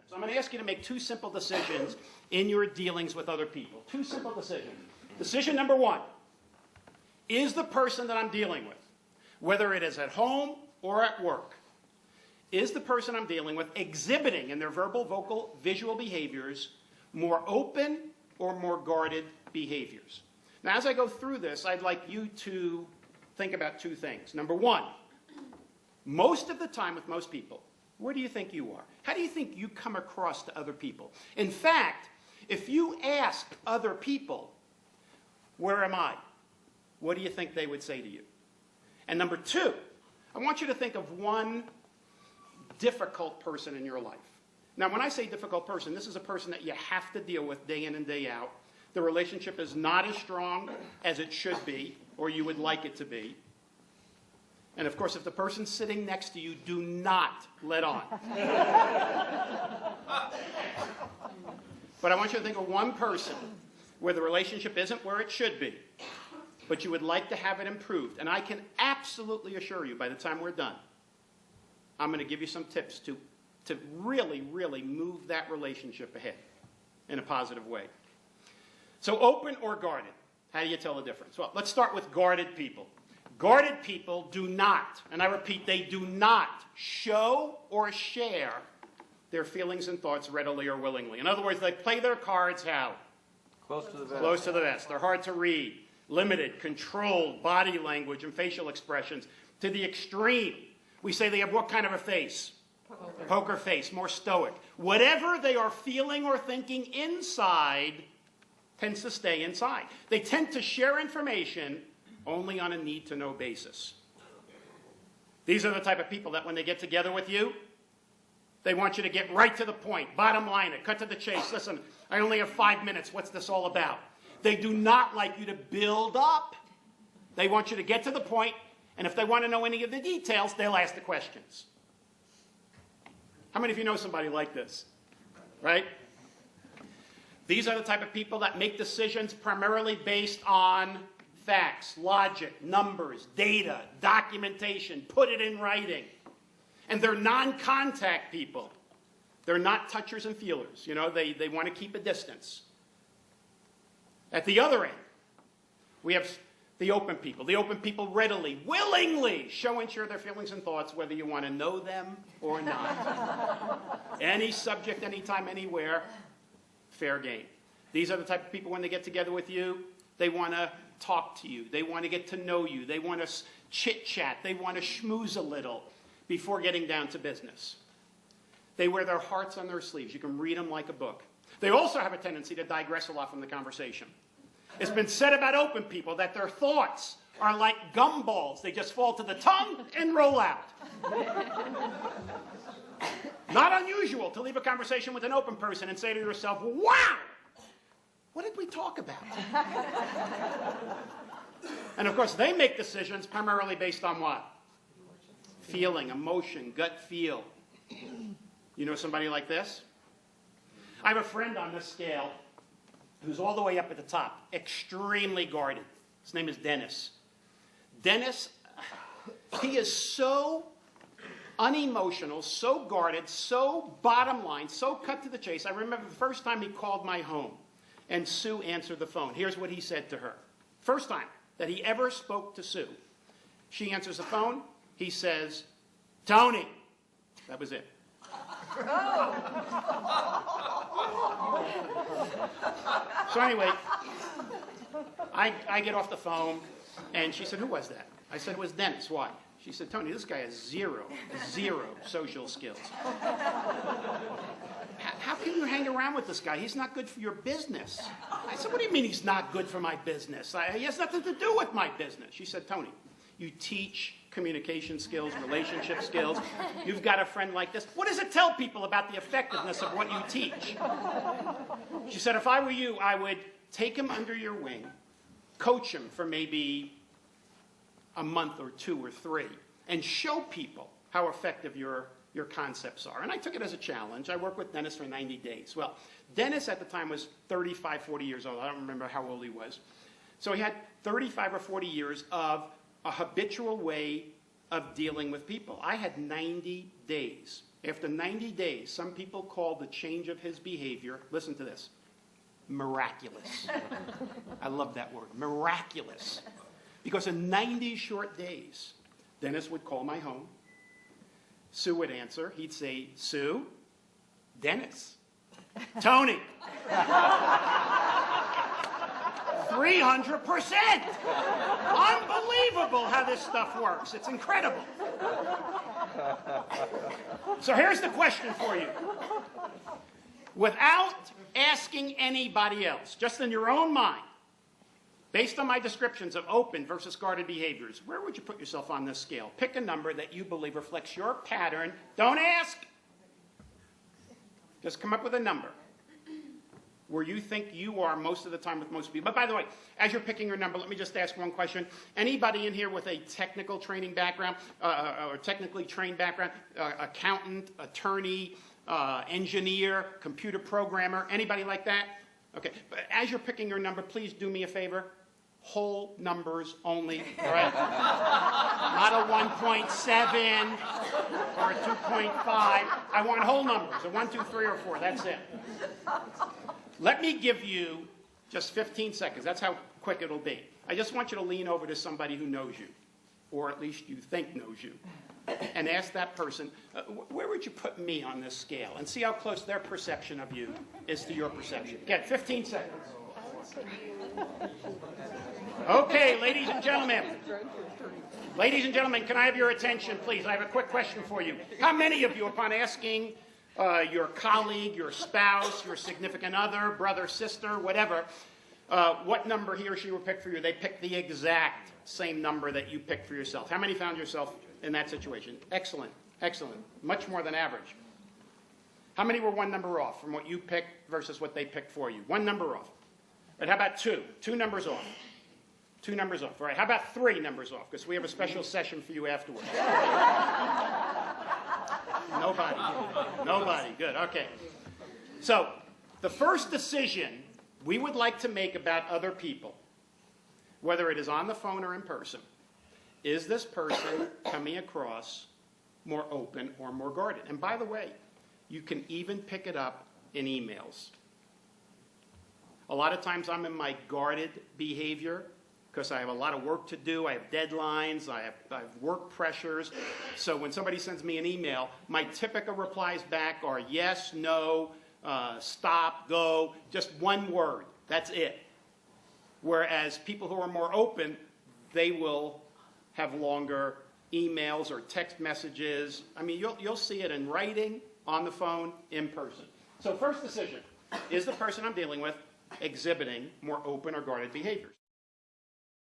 So I'm going to ask you to make two simple decisions in your dealings with other people. Two simple decisions. Decision number one. Is the person that I'm dealing with, whether it is at home or at work, is the person I'm dealing with exhibiting in their verbal, vocal, visual behaviors more open or more guarded behaviors? Now, as I go through this, I'd like you to think about two things. Number one, most of the time with most people, where do you think you are? How do you think you come across to other people? In fact, if you ask other people, where am I? What do you think they would say to you? And number two, I want you to think of one difficult person in your life. Now, when I say difficult person, this is a person that you have to deal with day in and day out. The relationship is not as strong as it should be, or you would like it to be. And of course, if the person's sitting next to you, do not let on. But I want you to think of one person where the relationship isn't where it should be, but you would like to have it improved. And I can absolutely assure you, by the time we're done, I'm going to give you some tips to really, really move that relationship ahead in a positive way. So open or guarded? How do you tell the difference? Well, let's start with guarded people. Guarded people do not, and I repeat, they do not show or share their feelings and thoughts readily or willingly. In other words, they play their cards how? Close to the vest. Close to the vest. They're hard to read. Limited, controlled body language and facial expressions to the extreme. We say they have what kind of a face? Poker face, more stoic. Whatever they are feeling or thinking inside tends to stay inside. They tend to share information only on a need-to-know basis. These are the type of people that when they get together with you, they want you to get right to the point, bottom line it, cut to the chase. Listen, I only have 5 minutes. What's this all about? They do not like you to build up. They want you to get to the point, and if they want to know any of the details, they'll ask the questions. How many of you know somebody like this? Right? These are the type of people that make decisions primarily based on facts, logic, numbers, data, documentation, put it in writing. And they're non-contact people. They're not touchers and feelers. You know, they want to keep a distance. At the other end, we have the open people. The open people readily, willingly show and share their feelings and thoughts, whether you want to know them or not. Any subject, anytime, anywhere, fair game. These are the type of people when they get together with you, they want to talk to you. They want to get to know you. They want to chit-chat. They want to schmooze a little before getting down to business. They wear their hearts on their sleeves. You can read them like a book. They also have a tendency to digress a lot from the conversation. It's been said about open people that their thoughts are like gumballs. They just fall to the tongue and roll out. Not unusual to leave a conversation with an open person and say to yourself, wow, what did we talk about? And of course, they make decisions primarily based on what? Feeling, emotion, gut feel. You know somebody like this? I have a friend on this scale who's all the way up at the top, extremely guarded. His name is Dennis. Dennis, he is so unemotional, so guarded, so bottom line, so cut to the chase. I remember the first time he called my home and Sue answered the phone. Here's what he said to her. First time that he ever spoke to Sue. She answers the phone. He says, Tony. That was it. So anyway, I get off the phone, and she said, who was that? I said, it was Dennis. Why? She said, Tony, this guy has zero social skills. How can you hang around with this guy? He's not good for your business. I said, what do you mean he's not good for my business? He has nothing to do with my business. She said, Tony, you teach communication skills, relationship skills. You've got a friend like this. What does it tell people about the effectiveness of what you teach? She said, if I were you, I would take him under your wing, coach him for maybe a month or 2 or 3, and show people how effective your concepts are. And I took it as a challenge. I worked with Dennis for 90 days. Well, Dennis at the time was 35, 40 years old. I don't remember how old he was. So he had 35 or 40 years of a habitual way of dealing with people. I had 90 days After 90 days, some people call the change of his behavior, listen to this, miraculous. I love that word, miraculous. Because in 90 short days, Dennis would call my home. Sue would answer. He'd say, Sue, Dennis, Tony. 300%. Unbelievable how this stuff works. It's incredible. So here's the question for you. Without asking anybody else, just in your own mind, based on my descriptions of open versus guarded behaviors, where would you put yourself on this scale? Pick a number that you believe reflects your pattern. Don't ask. Just come up with a number where you think you are most of the time with most people. But by the way, as you're picking your number, let me just ask one question. Anybody in here with a technical training background, or technically trained background, accountant, attorney, engineer, computer programmer, anybody like that? Okay, but as you're picking your number, please do me a favor. Whole numbers only, all right? Not a 1.7 or a 2.5. I want whole numbers, a 1, 2, 3, or 4, that's it. Let me give you just 15 seconds. That's how quick it'll be. I just want you to lean over to somebody who knows you, or at least you think knows you, and ask that person, where would you put me on this scale? And see how close their perception of you is to your perception. Again, 15 seconds. Okay, ladies and gentlemen. Ladies and gentlemen, can I have your attention, please? I have a quick question for you. How many of you, upon asking your colleague, your spouse, your significant other, brother, sister, whatever, what number he or she will pick for you, they picked the exact same number that you picked for yourself? How many found yourself in that situation? Excellent, excellent. Much more than average. How many were one number off from what you picked versus what they picked for you? One number off. But how about two? Two numbers off. Two numbers off. All right, how about 3 numbers off? Because we have a special session for you afterwards. Nobody. Nobody. Good. Okay. So, the first decision we would like to make about other people, whether it is on the phone or in person, is this person coming across more open or more guarded? And by the way, you can even pick it up in emails. A lot of times I'm in my guarded behavior because I have a lot of work to do. I have deadlines. I have work pressures. So when somebody sends me an email, my typical replies back are yes, no, stop, go, just one word. That's it. Whereas people who are more open, they will have longer emails or text messages. I mean, you'll see it in writing, on the phone, in person. So first decision, is the person I'm dealing with exhibiting more open or guarded behaviors?